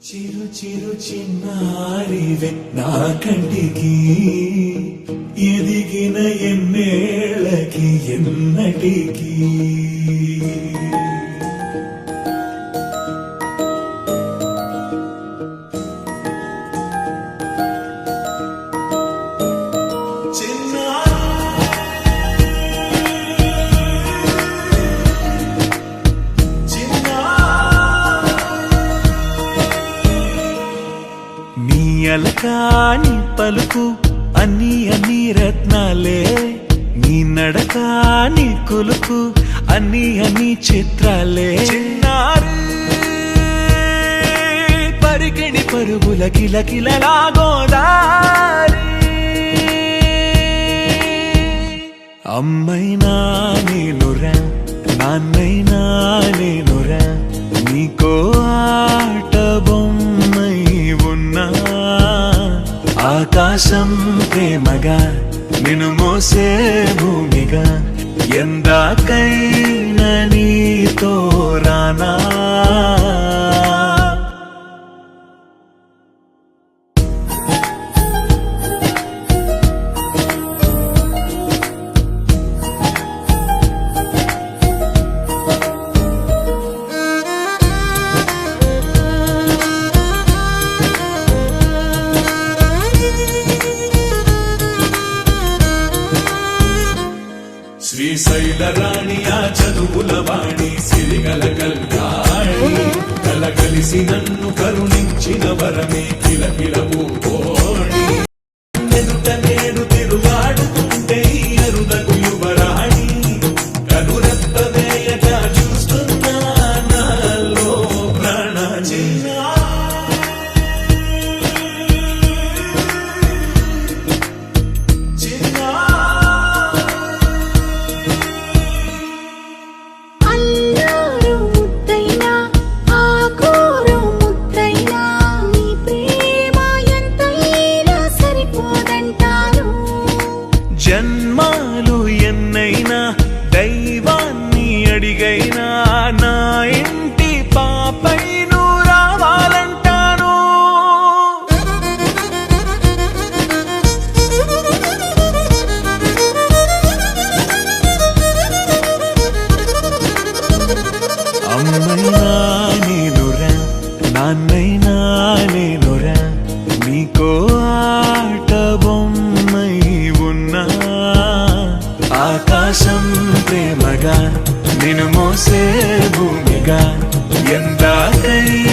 చిరు చిరు చిన్నారివే నా కంటికి ఎదిగిన ఎన్నేళ్ళకి ఎన్నటికి అలకాని పలుకు అన్ని అన్ని రత్నాలే నీ నడకాని కులుకు అన్ని అన్ని చిత్రాలే చిన్నారు పరికిణి పరుగుల కిలకిలలాగోదారి అమ్మైనా నేనురా నాన్నైనా నేనురా నీకో ఆట బొమ్మై ఉన్నా ఆకాశం ప్రేమగా నిన్ను మోసే భూమిగా ఎందాకైనా నీతో రానా శ్రీశైల రాణి ఆ చదువుల వాణి సిరిగల కల్యాణి కలగలిసి నన్ను కరుణించిన వరమే కిలకిల పూకోణి ఎదుట నేను తిరుగాడుతుంటే అరుదకు యువరాణి కనురెప్పవేయగా చూస్తున్నా నాలో ప్రాణ జన్మాలు ఎన్నైనా దైవాన్ని అడిగైనా నా ఇంటి పాపై నువ్వు రావాలంటాను అమ్మైనా నేనురా నాన్నైనా నేనురా నీకో ఆట బొమ్మై ఉన్నా ఆకాశం ప్రేమగా నిన్ను మోసే భూమిగా ఎందాకై